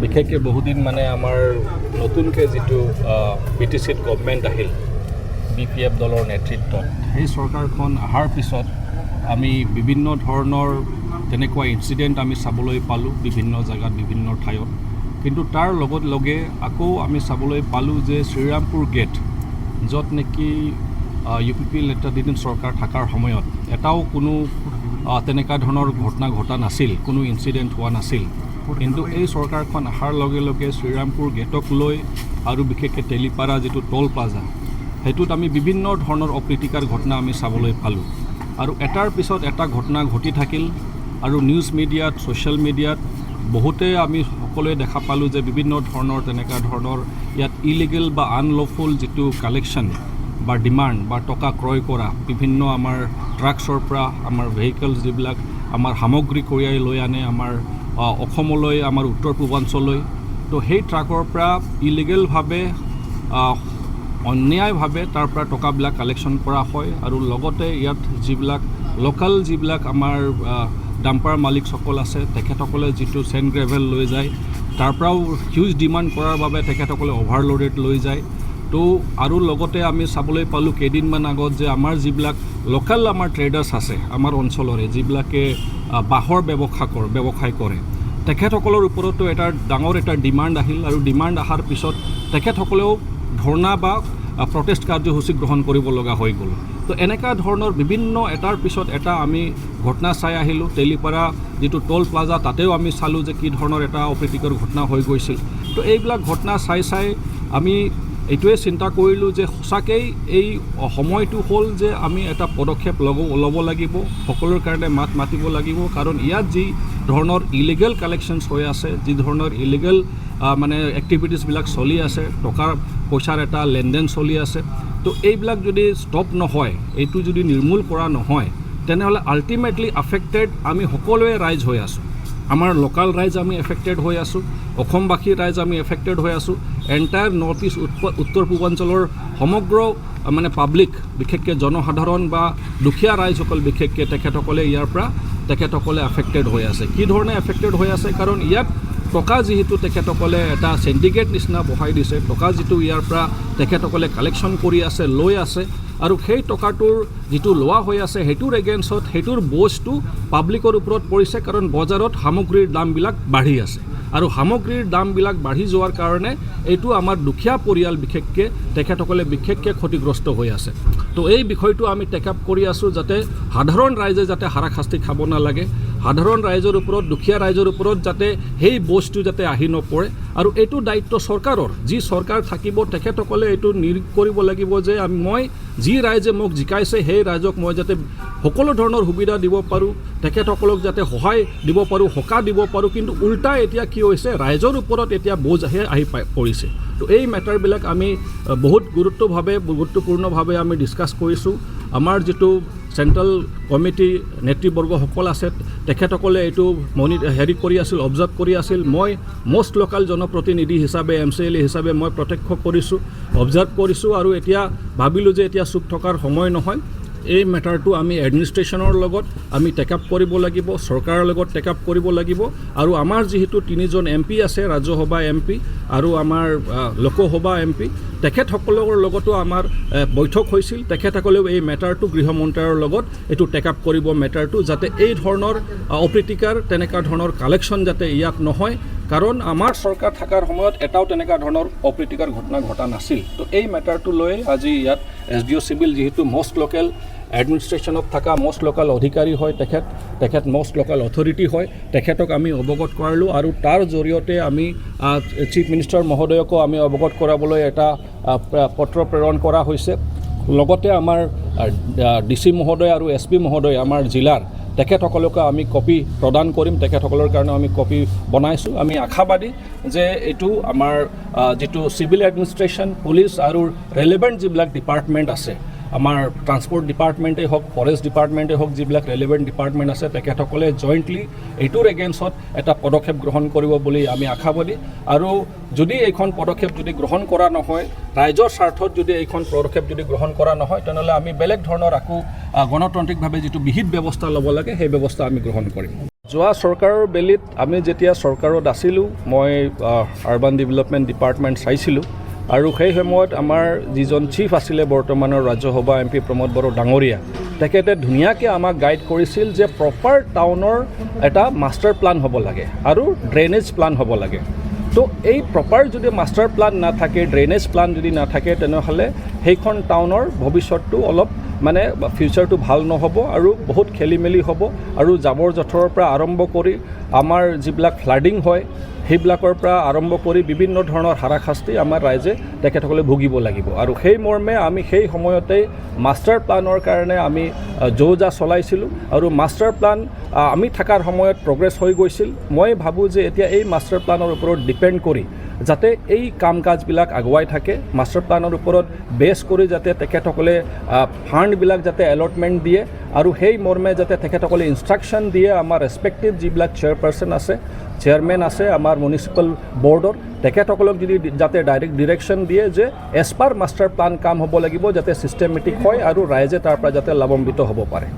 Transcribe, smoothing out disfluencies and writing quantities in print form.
বিশেষকৈ বহুদিন মানে আমাৰ নতুনকৈ যিটো BTCত গভৰ্ণমেণ্ট আহিল BPF দলৰ নেতৃত্বত সেই চৰকাৰখন অহাৰ পিছত আমি বিভিন্ন ধৰণৰ তেনেকুৱা ইনচিডেণ্ট আমি চাবলৈ পালোঁ বিভিন্ন জেগাত বিভিন্ন ঠাইত। কিন্তু তাৰ লগে আকৌ আমি চাবলৈ পালোঁ যে শ্ৰীৰামপুৰ গেট য'ত নেকি UPP নেতৃত্বাধীন চৰকাৰ থকাৰ সময়ত এটাও কোনো তেনেকুৱা ধৰণৰ ঘটনা ঘটা নাছিল, কোনো ইনচিডেণ্ট হোৱা নাছিল। কিন্তু এই চৰকাৰখন অহাৰ লগে শ্ৰীৰামপুৰ গেটক লৈ আৰু বিশেষকৈ তেলিপাৰা যিটো টল প্লাজা সেইটোত আমি বিভিন্ন ধৰণৰ অপ্ৰীতিকৰ ঘটনা আমি চাবলৈ পালোঁ আৰু এটাৰ পিছত এটা ঘটনা ঘটি থাকিল আৰু নিউজ মিডিয়াত ছ'চিয়েল মিডিয়াত বহুতে আমি সকলোৱে দেখা পালোঁ যে বিভিন্ন ধৰণৰ তেনেকুৱা ধৰণৰ ইয়াত ইলিগেল বা আনলফুল যিটো কালেকশ্যন বা ডিমাণ্ড বা টকা ক্ৰয় কৰা বিভিন্ন আমাৰ ট্ৰাকছৰ পৰা আমাৰ ভেহিকলছ যিবিলাক আমাৰ সামগ্ৰী কঢ়িয়াই লৈ আনে আমাৰ অসমলৈ আমাৰ উত্তৰ পূৰ্বাঞ্চললৈ, তো সেই ট্ৰাকৰ পৰা ইলিগেলভাৱে অন্যায়ভাৱে তাৰ পৰা টকাবিলাক কালেকশ্যন কৰা হয় আৰু লগতে ইয়াত যিবিলাক লোকেল যিবিলাক আমাৰ ডাম্পাৰ মালিকসকল আছে তেখেতসকলে যিটো চেণ্ড গ্ৰেভেল লৈ যায় তাৰ পৰাও হিউজ ডিমাণ্ড কৰাৰ বাবে তেখেতসকলে অভাৰলোডেড লৈ যায়। তো আৰু লগতে আমি চাবলৈ পালোঁ কেইদিনমান আগত যে আমাৰ যিবিলাক লোকেল আমাৰ ট্ৰেডাৰ্ছ আছে আমাৰ অঞ্চলৰে যিবিলাকে বাঁহৰ ব্যৱসায় কৰে তেখেতসকলৰ ওপৰতো এটা ডাঙৰ এটা ডিমাণ্ড আহিল আৰু ডিমাণ্ড অহাৰ পিছত তেখেতসকলেও ধৰ্ণা বা প্ৰটেষ্ট কাৰ্যসূচী গ্ৰহণ কৰিব লগা হৈ গ'ল। তো এনেকুৱা ধৰণৰ বিভিন্ন এটাৰ পিছত এটা আমি ঘটনা চাই আহিলোঁ। তেলিপাৰা যিটো টল প্লাজা তাতেও আমি চালোঁ যে কি ধৰণৰ এটা অপ্ৰীতিকৰ ঘটনা হৈ গৈছিল। তো এইবিলাক ঘটনা চাই আমি এইটোৱে চিন্তা কৰিলোঁ যে সঁচাকেই এই সময়টো হ'ল যে আমি এটা পদক্ষেপ ল'ব লাগিব, সকলোৰ কাৰণে মাত মাতিব লাগিব। কাৰণ ইয়াত যি ধৰণৰ ইলিগেল কালেকশ্যনছ হৈ আছে, যি ধৰণৰ ইলিগেল মানে এক্টিভিটিছবিলাক চলি আছে, টকাৰ পইচাৰ এটা লেনদেন চলি আছে, তো এইবিলাক যদি ষ্টপ নহয়, এইটো যদি নিৰ্মূল কৰা নহয়, তেনেহ'লে আল্টিমেটলি আফেক্টেড আমি সকলোৱে ৰাইজ হৈ আছোঁ। আমাৰ লোকেল ৰাইজ আমি এফেক্টেড হৈ আছোঁ, অসমবাসী ৰাইজ আমি এফেক্টেড হৈ আছোঁ, এণ্টায়াৰ নৰ্থ ইষ্ট উত্তৰ পূৰ্বাঞ্চলৰ সমগ্ৰ মানে পাব্লিক বিশেষকৈ জনসাধাৰণ বা দুখীয়া ৰাইজসকল বিশেষকৈ তেখেতসকলে ইয়াৰ পৰা তেখেতসকলে এফেক্টেড হৈ আছে। কি ধৰণে এফেক্টেড হৈ আছে? কাৰণ ইয়াত টকা যিহেতু তেখেতসকলে এটা চেণ্ডিকেট নিচিনা বহাই দিছে, টকা যিটো ইয়াৰ পৰা তেখেতসকলে কালেকশ্যন কৰি আছে, লৈ আছে আৰু সেই টকাটোৰ যিটো লোৱা হৈ আছে সেইটোৰ এগেইনষ্টত সেইটোৰ বস্তু পাব্লিকৰ ওপৰত পৰিছে। কাৰণ বজাৰত সামগ্ৰীৰ দামবিলাক বাঢ়ি আছে আৰু সামগ্ৰীৰ দামবিলাক বাঢ়ি যোৱাৰ কাৰণে এইটো আমাৰ দুখীয়া পৰিয়াল বিশেষকৈ তেখেতসকলে বিশেষকৈ ক্ষতিগ্ৰস্ত হৈ আছে। তো এই বিষয়টো আমি টেক আপ কৰি আছোঁ যাতে সাধাৰণ ৰাইজে যাতে হাৰাশাস্তি খাব নালাগে, সাধাৰণ ৰাইজৰ ওপৰত দুখীয়া ৰাইজৰ ওপৰত যাতে সেই বস্তু যাতে আহি নপৰে। আৰু এইটো দায়িত্ব চৰকাৰৰ, যি চৰকাৰ থাকিব তেখেতসকলে এইটো নিৰীক্ষণ কৰিব লাগিব যে মই যি ৰাইজে মোক জিকাইছে সেই ৰাইজক মই যাতে সকলো ধৰণৰ সুবিধা দিব পাৰোঁ, তেখেতসকলক যাতে সহায় দিব পাৰোঁ, সকাহ দিব পাৰোঁ। কিন্তু উল্টা এতিয়া কি হৈছে, ৰাইজৰ ওপৰত এতিয়া বোজ আহি পৰিছে। তো এই মেটাৰবিলাক আমি বহুত গুৰুত্বপূৰ্ণভাৱে আমি ডিছকাছ কৰিছোঁ। আমাৰ যিটো চেণ্ট্ৰেল কমিটি নেতৃবৰ্গসকল আছে তেখেতসকলে এইটো কৰি আছিল, অবজাৰ্ভ কৰি আছিল। মই মষ্ট লোকেল জনপ্ৰতিনিধি হিচাপে MCLA হিচাপে মই প্ৰত্যক্ষ কৰিছোঁ, অবজাৰ্ভ কৰিছোঁ আৰু এতিয়া ভাবিলোঁ যে এতিয়া চুপ থকাৰ সময় নহয়। এই মেটাৰটো আমি এডমিনিষ্ট্ৰেশ্যনৰ লগত আমি টেক আপ কৰিব লাগিব, চৰকাৰৰ লগত টেক আপ কৰিব লাগিব। আৰু আমাৰ যিহেতু 3জন MP আছে, ৰাজ্যসভা MP আৰু আমাৰ লোকসভা MP, তেখেতসকলৰ লগতো আমাৰ বৈঠক হৈছিল। তেখেতসকলেও এই মেটাৰটো গৃহ মন্ত্ৰালয়ৰ লগত এইটো টেক আপ কৰিব মেটাৰটো, যাতে এই ধৰণৰ অপ্ৰীতিকাৰ তেনেকুৱা ধৰণৰ কালেকশ্যন যাতে ইয়াত নহয়। কাৰণ আমাৰ চৰকাৰ থকাৰ সময়ত এটাও তেনেকুৱা ধৰণৰ অপ্ৰীতিকাৰ ঘটনা ঘটা নাছিল। তো এই মেটাৰটো লৈ আজি ইয়াত SDO চিভিল যিহেতু মষ্ট লোকেল এডমিনিষ্ট্ৰেশ্যনত থকা মষ্ট লোকেল অধিকাৰী হয়, তেখেত মষ্ট লোকেল অথৰিটি হয়, তেখেতক আমি অৱগত কৰালোঁ আৰু তাৰ জৰিয়তে আমি চিফ মিনিষ্টাৰ মহোদয়কো আমি অৱগত কৰাবলৈ এটা পত্ৰ প্ৰেৰণ কৰা হৈছে। লগতে আমাৰ DC মহোদয় আৰু SP মহোদয় আমাৰ জিলাৰ তেখেতসকলকে আমি কপি প্ৰদান কৰিম, তেখেতসকলৰ কাৰণে আমি কপি বনাইছোঁ। আমি আশাবাদী যে এইটো আমাৰ যিটো চিভিল এডমিনিষ্ট্ৰেশ্যন, পুলিচ আৰু ৰেলেভেণ্ট যিবিলাক ডিপাৰ্টমেণ্ট আছে, আমাৰ ট্ৰান্সপৰ্ট ডিপাৰ্টমেণ্টেই হওক, ফৰেষ্ট ডিপাৰ্টমেণ্টেই হওক, যিবিলাক ৰেলেভেণ্ট ডিপাৰ্টমেণ্ট আছে তেখেতসকলে জইণ্টলি এইটোৰ এগেইনষ্টত এটা পদক্ষেপ গ্ৰহণ কৰিব বুলি আমি আশাবাদী। আৰু যদি এইখন পদক্ষেপ যদি গ্ৰহণ কৰা নহয়, ৰাইজৰ স্বাৰ্থত যদি এইখন পদক্ষেপ যদি গ্ৰহণ কৰা নহয়, তেনেহ'লে আমি বেলেগ ধৰণৰ আকৌ গণতান্ত্ৰিকভাৱে যিটো বিহিত ব্যৱস্থা ল'ব লাগে সেই ব্যৱস্থা আমি গ্ৰহণ কৰিম। যোৱা চৰকাৰৰ বেলিত আমি যেতিয়া চৰকাৰত আছিলোঁ মই আৰ্বান ডেভেলপমেণ্ট ডিপাৰ্টমেণ্ট চাইছিলোঁ আৰু সেই সময়ত আমাৰ যিজন চিফ আছিলে বৰ্তমানৰ ৰাজ্যসভা MP প্ৰমোদ বড়ো ডাঙৰীয়া তেখেতে ধুনীয়াকৈ আমাক গাইড কৰিছিল যে প্ৰপাৰ টাউনৰ এটা মাষ্টাৰ প্লান হ'ব লাগে আৰু ড্ৰেইনেজ প্লান হ'ব লাগে তো এই প্ৰপাৰ যদি মাষ্টাৰ প্লান নাথাকে ড্ৰেইনেজ প্লান যদি নাথাকে তেনেহ'লে সেইখন টাউনৰ ভৱিষ্যতটো অলপ মানে ফিউচাৰটো ভাল নহ'ব আৰু বহুত খেলি মেলি হ'ব আৰু জাবৰ জোঁথৰৰ পৰা আৰম্ভ কৰি আমাৰ যিবিলাক ফ্লাডিং হয় সেইবিলাকৰ পৰা আৰম্ভ কৰি বিভিন্ন ধৰণৰ হাৰাশাস্তি আমাৰ ৰাইজে তেখেতসকলে ভুগিব লাগিব আৰু সেই মৰ্মে আমি সেই সময়তেই মাষ্টাৰ প্লানৰ কাৰণে আমি যো-জা চলাইছিলোঁ আৰু মাষ্টাৰ প্লান আমি থকাৰ সময়ত প্ৰগ্ৰেছ হৈ গৈছিল মই ভাবোঁ যে এতিয়া এই মাষ্টাৰ প্লানৰ ওপৰত ডিপেণ্ড কৰি যাতে এই কাম কাজবিলাক আগুৱাই থাকে মাষ্টাৰ প্লানৰ ওপৰত বেছ কৰি যাতে তেখেতসকলে ফাণ্ডবিলাক যাতে এলটমেণ্ট দিয়ে আৰু সেই মৰ্মে যাতে তেখেতসকলে ইনষ্ট্ৰাকশ্যন দিয়ে আমাৰ ৰেচপেক্টিভ যিবিলাক চেয়াৰপাৰ্চন আছে চেয়াৰমেন আছে আমাৰ মিউনিচিপেল বৰ্ডৰ তেখেতসকলক যদি যাতে ডাইৰেক্ট ডিৰেকশ্যন দিয়ে যে এজ পাৰ মাষ্টাৰ প্লান কাম হ'ব লাগিব যাতে ছিষ্টেমেটিক হয় আৰু ৰাইজে তাৰ পৰা যাতে লাভান্বিত হ'ব পাৰে